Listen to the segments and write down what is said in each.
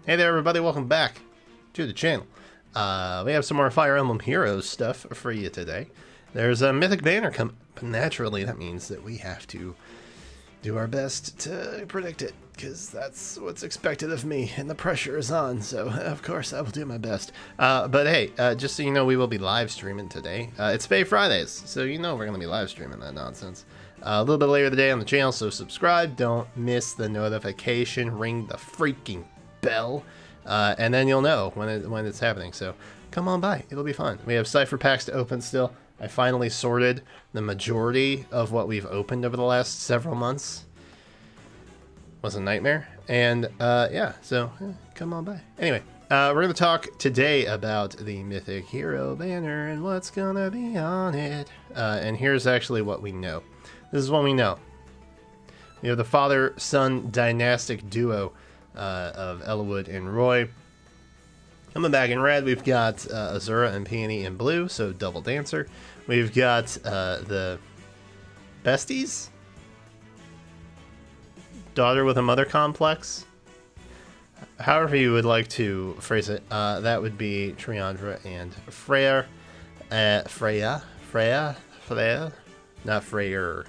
Hey there everybody, welcome back to the channel. We have some more Fire Emblem Heroes stuff for you today. There's a Mythic banner coming, but naturally that means that we have to do our best to predict it, because that's what's expected of me, and the pressure is on, so of course I will do my best. But hey, just so you know, we will be live streaming today. It's Fae Fridays, so you know we're going to be live streaming that nonsense. A little bit later today on the channel, so subscribe, don't miss the notification, ring the freaking bell, and then you'll know when it's happening. So come on by, it'll be fun. We have cipher packs to open still. I finally sorted the majority of what we've opened over the last several months. Was a nightmare, and yeah, so come on by. Anyway, we're gonna talk today about the Mythic Hero banner and what's gonna be on it. And here's actually what we know. This is what we know. We have the father-son dynastic duo of Elwood and Roy. Coming back in red, we've got Azura and Peony in blue, so double dancer. We've got the besties? Daughter with a mother complex? However you would like to phrase it, that would be Triandra and Freya. Freya? Not Freyer.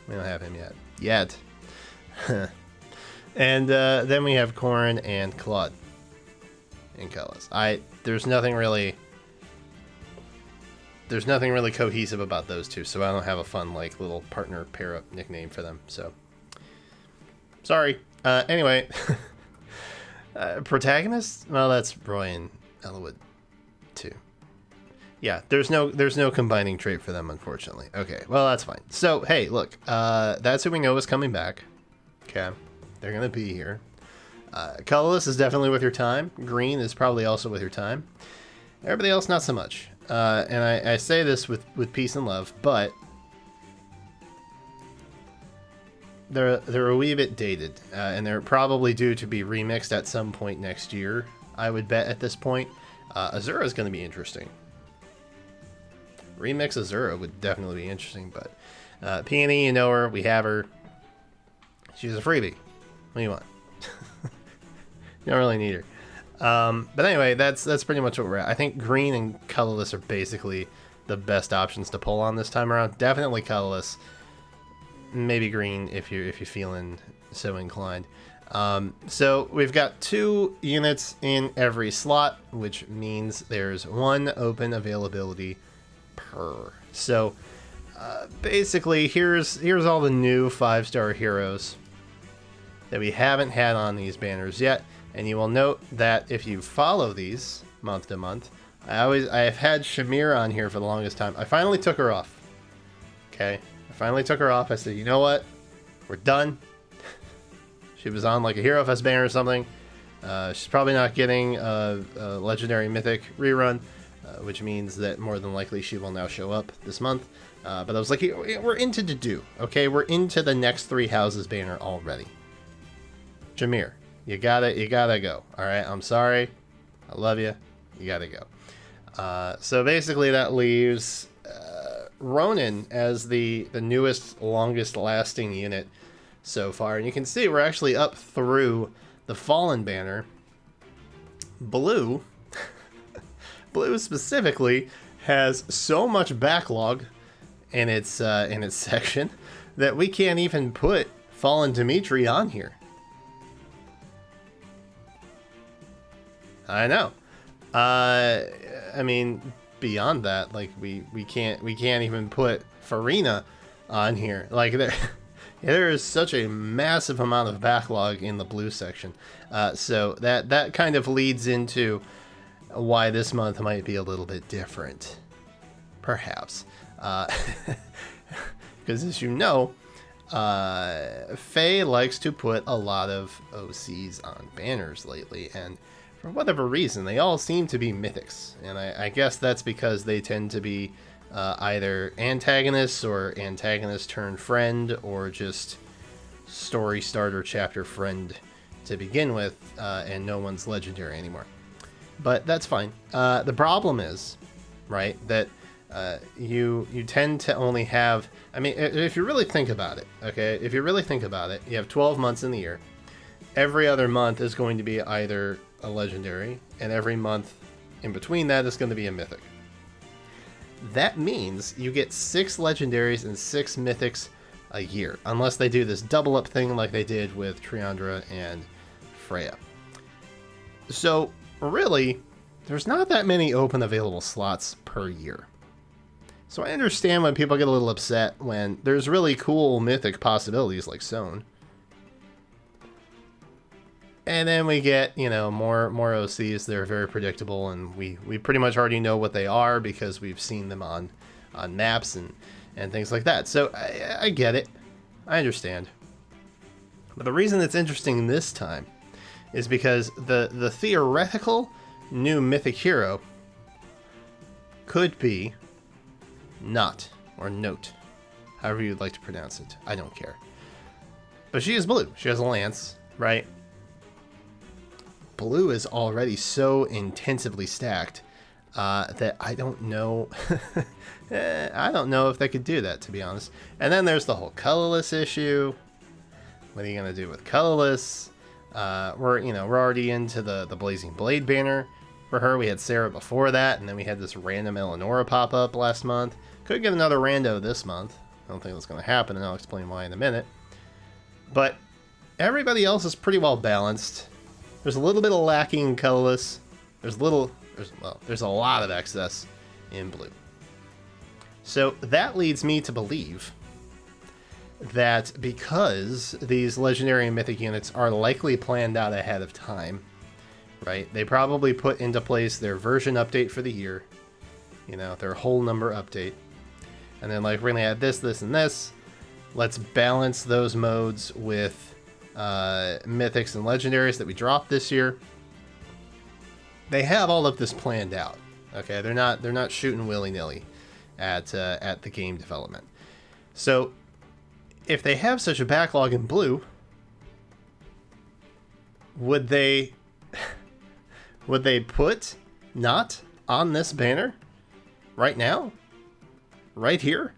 We don't have him yet. And then we have Corin and Claude in colors. There's nothing really cohesive about those two, so I don't have a fun like little partner pair up nickname for them. So sorry. Anyway, protagonist? Well, that's Roy and Elwood too. Yeah, there's no combining trait for them, unfortunately. Okay, well that's fine. So hey, look, that's who we know is coming back. Okay. They're going to be here. Colorless is definitely with your time. Green is probably also with your time. Everybody else, not so much. And I say this with peace and love, but they're a wee bit dated. And they're probably due to be remixed at some point next year, I would bet at this point. Azura is going to be interesting. Remix Azura would definitely be interesting, but Peony, you know her. We have her. She's a freebie. What do you want? You don't really need her. But anyway, that's pretty much what we're at. I think green and colorless are basically the best options to pull on this time around. Definitely colorless. Maybe green if you're feeling so inclined. So we've got 2 units in every slot, which means there's 1 open availability per. So basically, here's all the new 5-star heroes that we haven't had on these banners yet, and you will note that if you follow these month to month, I've had Shamir on here for the longest time. I finally took her off. Okay, I finally took her off. I said, you know what, we're done. She was on like a Hero Fest banner or something. She's probably not getting a legendary Mythic rerun, which means that more than likely she will now show up this month. But I was like, we're into to do. Okay, we're into the next 3 houses banner already. Jameer, you gotta go. All right, I'm sorry, I love you. You gotta go. So basically, that leaves Ronin as the newest, longest lasting unit so far, and you can see we're actually up through the Fallen banner. Blue, Blue specifically has so much backlog in its section that we can't even put Fallen Dimitri on here. I know. I mean, beyond that, like we can't even put Farina on here. Like there is such a massive amount of backlog in the blue section. So that kind of leads into why this month might be a little bit different, perhaps. Because as you know, Faye likes to put a lot of OCs on banners lately, and for whatever reason, they all seem to be mythics, and I guess that's because they tend to be either antagonists or antagonist turned friend, or just story starter chapter friend to begin with, and no one's legendary anymore. But that's fine. The problem is, right, that you tend to only have, I mean, if you really think about it, okay, if you really think about it, you have 12 months in the year. Every other month is going to be either a legendary, and every month in between that is going to be a mythic. That means you get 6 legendaries and 6 mythics a year, unless they do this double up thing like they did with Triandra and Freya. So really, there's not that many open available slots per year. So I understand when people get a little upset when there's really cool mythic possibilities like Sown. And then we get, you know, more OCs. They're very predictable, and we pretty much already know what they are because we've seen them on maps and things like that. So I get it. I understand. But the reason it's interesting this time is because the theoretical new Mythic Hero could be Not, or Note, however you'd like to pronounce it. I don't care. But she is blue. She has a lance, right? Blue is already so intensively stacked that I don't know. I don't know if they could do that, to be honest. And then there's the whole colorless issue. What are you gonna do with colorless? We're already into the Blazing Blade banner for her. We had Sarah before that, and then we had this random Eleonora pop up last month. Could get another rando this month. I don't think that's gonna happen, and I'll explain why in a minute. But everybody else is pretty well balanced. There's a little bit of lacking in colorless. There's a lot of excess in blue. So that leads me to believe that because these legendary and mythic units are likely planned out ahead of time, right? They probably put into place their version update for the year, you know, their whole number update. And then like, we're gonna add this, this, and this. Let's balance those modes with mythics and legendaries that we dropped this year. They have all of this planned out. Okay, they're not shooting willy-nilly at the game development. So if they have such a backlog in blue, would they put Not on this banner right now, right here,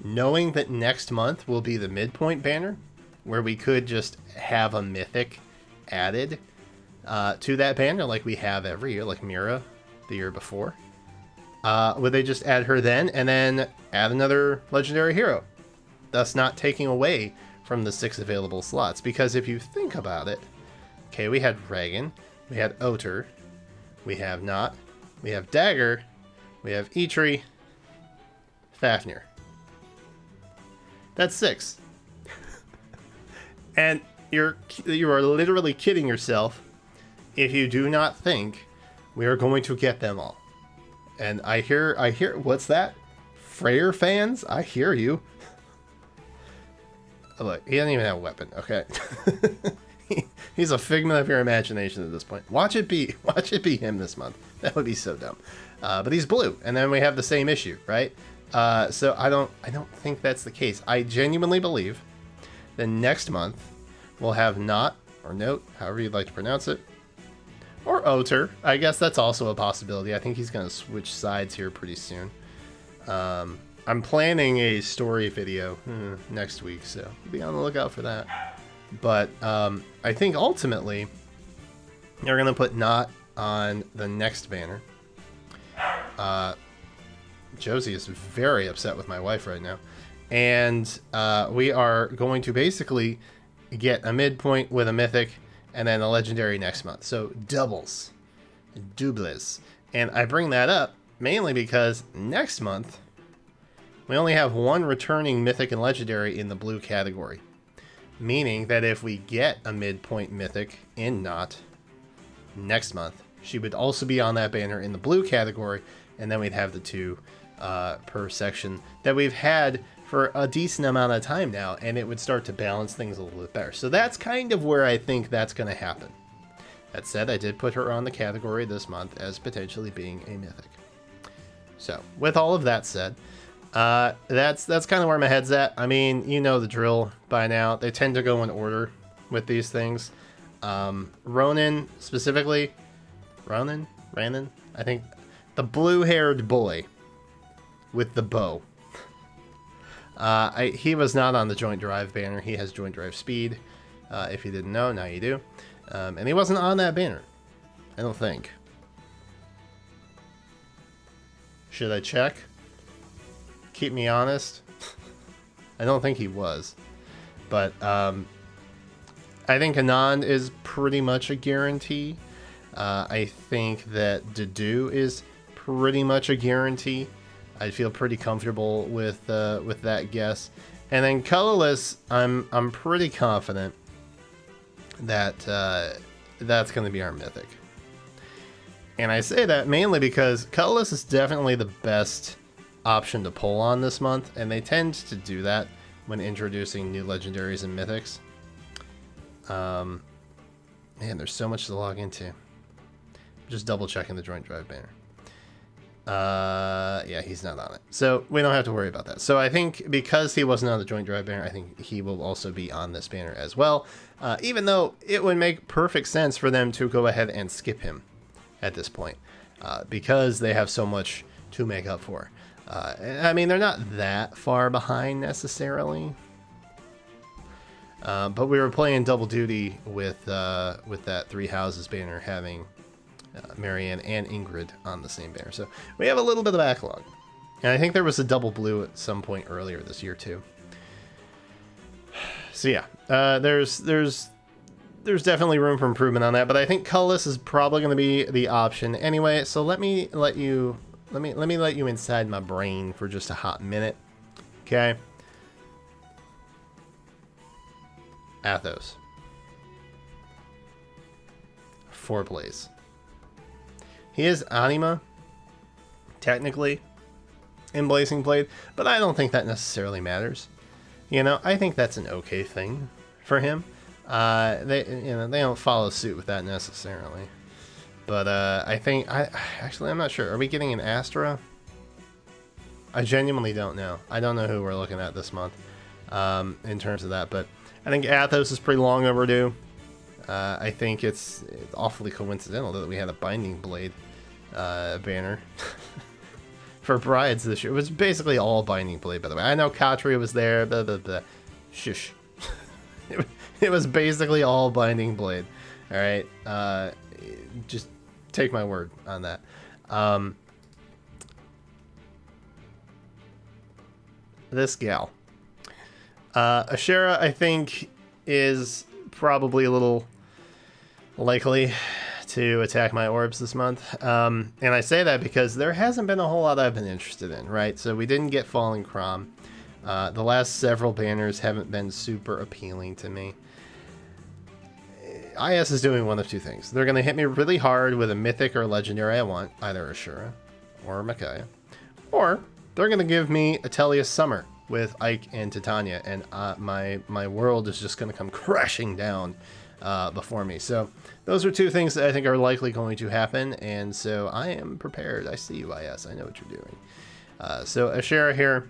knowing that next month will be the midpoint banner, where we could just have a mythic added to that banner like we have every year, like Mira the year before? Would they just add her then, and then add another legendary hero, thus not taking away from the 6 available slots? Because if you think about it, okay, we had Reagan, we had Oter, we have Not, we have Dagger, we have Eitri, Fafnir. That's 6. And you are literally kidding yourself if you do not think we are going to get them all. And I hear, what's that? Freyr fans? I hear you. Look, he doesn't even have a weapon, okay? He's a figment of your imagination at this point. Watch it be him this month. That would be so dumb. But he's blue, and then we have the same issue, right? So I don't think that's the case. I genuinely believe that next month we'll have Not, or Note, however you'd like to pronounce it, or Oter. I guess that's also a possibility. I think he's going to switch sides here pretty soon. I'm planning a story video next week, so be on the lookout for that. But I think ultimately they're going to put Not on the next banner. Josie is very upset with my wife right now. And we are going to basically get a midpoint with a mythic and then a legendary next month. So doubles. And I bring that up mainly because next month we only have 1 returning mythic and legendary in the blue category. Meaning that if we get a midpoint mythic in Not next month, she would also be on that banner in the blue category, and then we'd have the 2 per section that we've had for a decent amount of time now, and it would start to balance things a little bit better. So that's kind of where I think that's going to happen. That said, I did put her on the category this month as potentially being a mythic. So with all of that said, that's kind of where my head's at. I mean, you know the drill by now. They tend to go in order with these things. Ronan specifically, Ranan, I think the blue-haired boy with the bow. He was not on the Joint Drive banner. He has Joint Drive speed. If you didn't know, now you do. And he wasn't on that banner, I don't think. Should I check? Keep me honest. I don't think he was. But I think Anand is pretty much a guarantee. I think that Dedue is pretty much a guarantee. I feel pretty comfortable with that guess. And then Colorless, I'm pretty confident that that's going to be our Mythic. And I say that mainly because Colorless is definitely the best option to pull on this month, and they tend to do that when introducing new legendaries and mythics. Man, there's so much to log into. Just double checking the joint drive banner. Yeah, he's not on it, so we don't have to worry about that. So I think because he wasn't on the joint drive banner, I think he will also be on this banner as well, even though it would make perfect sense for them to go ahead and skip him at this point, because they have so much to make up for. I mean, they're not that far behind necessarily, but we were playing double duty with that Three Houses banner having Marianne and Ingrid on the same banner, so we have a little bit of backlog. And I think there was a double blue at some point earlier this year too. So yeah, there's definitely room for improvement on that, but I think Colorless is probably going to be the option anyway. So let me let you inside my brain for just a hot minute, okay? Athos, 4 Blaze. He is Anima, technically, in Blazing Blade, but I don't think that necessarily matters. You know, I think that's an okay thing for him. They don't follow suit with that necessarily. But I think I'm not sure. Are we getting an Astra? I genuinely don't know. I don't know who we're looking at this month in terms of that. But I think Athos is pretty long overdue. I think it's awfully coincidental that we had a Binding Blade banner for Brides this year. It was basically all Binding Blade, by the way. I know Katria was there. Shush. It was basically all Binding Blade. All right. Just take my word on that. This gal. Ashera, I think, is probably a little likely to attack my orbs this month. And I say that because there hasn't been a whole lot I've been interested in, right? So we didn't get Falling Crom. The last several banners haven't been super appealing to me. IS is doing one of two things. They're going to hit me really hard with a mythic or legendary I want, either Ashura or Micaiah. Or they're going to give me Atelius Summer with Ike and Titania, and my world is just going to come crashing down before me. So those are two things that I think are likely going to happen, and so I am prepared. I see you, IS. I know what you're doing. So Ashera here,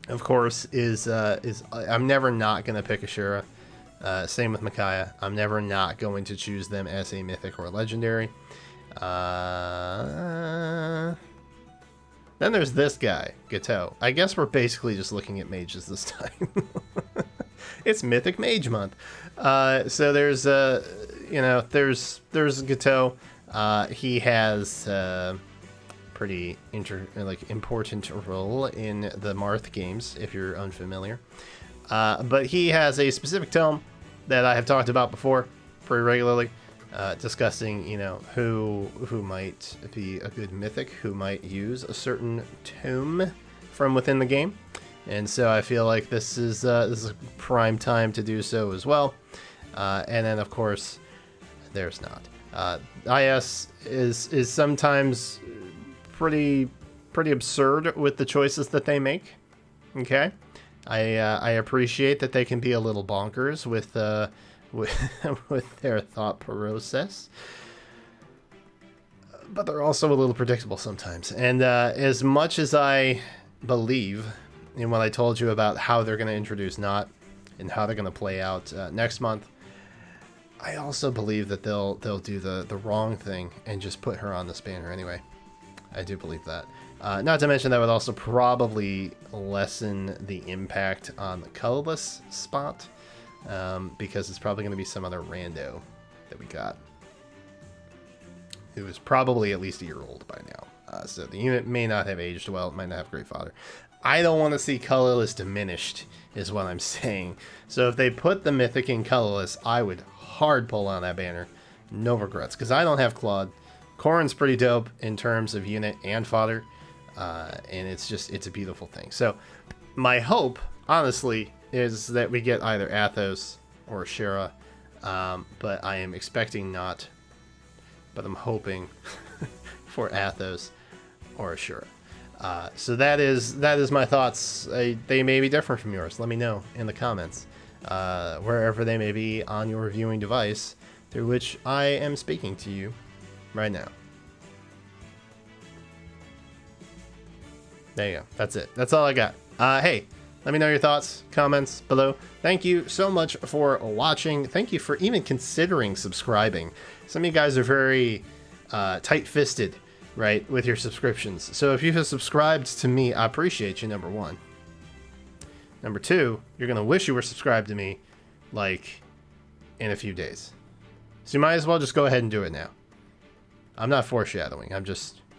of course, is I'm never not going to pick Ashura. Same with Micaiah. I'm never not going to choose them as a mythic or a legendary. Then there's this guy, Gateau. I guess we're basically just looking at mages this time. It's Mythic Mage Month. So there's there's Gateau. He has pretty important role in the Marth games, if you're unfamiliar. But he has a specific tome that I have talked about before pretty regularly, discussing, who might be a good mythic, who might use a certain tome from within the game. And so I feel like this is a prime time to do so as well. And then, of course, there's not. IS is sometimes pretty absurd with the choices that they make. Okay? I appreciate that they can be a little bonkers with their thought process, but they're also a little predictable sometimes. And as much as I believe in what I told you about how they're going to introduce Not and how they're going to play out next month, I also believe that they'll do the wrong thing and just put her on this banner anyway. I do believe that. Not to mention that would also probably lessen the impact on the colorless spot, because it's probably going to be some other rando that we got, who is probably at least a year old by now. So the unit may not have aged well. It might not have great fodder. I don't want to see colorless diminished, is what I'm saying. So if they put the Mythic in colorless, I would hard pull on that banner. No regrets, because I don't have Claude. Corrin's pretty dope in terms of unit and fodder. And it's a beautiful thing. So my hope, honestly, is that we get either Athos or Shira. But I am expecting not. But I'm hoping for Athos or Ashura. So that is my thoughts. They may be different from yours. Let me know in the comments, wherever they may be on your viewing device through which I am speaking to you right now. There you go. That's it. That's all I got. Hey, let me know your thoughts, comments below. Thank you so much for watching. Thank you for even considering subscribing. Some of you guys are very tight-fisted, right, with your subscriptions. So if you have subscribed to me, I appreciate you, number one. Number two, you're going to wish you were subscribed to me, like, in a few days. So you might as well just go ahead and do it now. I'm not foreshadowing. I am foreshadowing.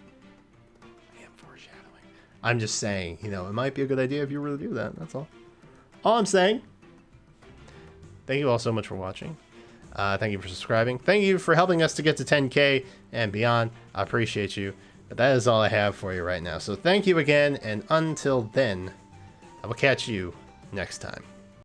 I'm just saying, you know, it might be a good idea if you really do that. That's all. All I'm saying. Thank you all so much for watching. Thank you for subscribing. Thank you for helping us to get to 10K and beyond. I appreciate you. But that is all I have for you right now. So thank you again, and until then, I will catch you next time.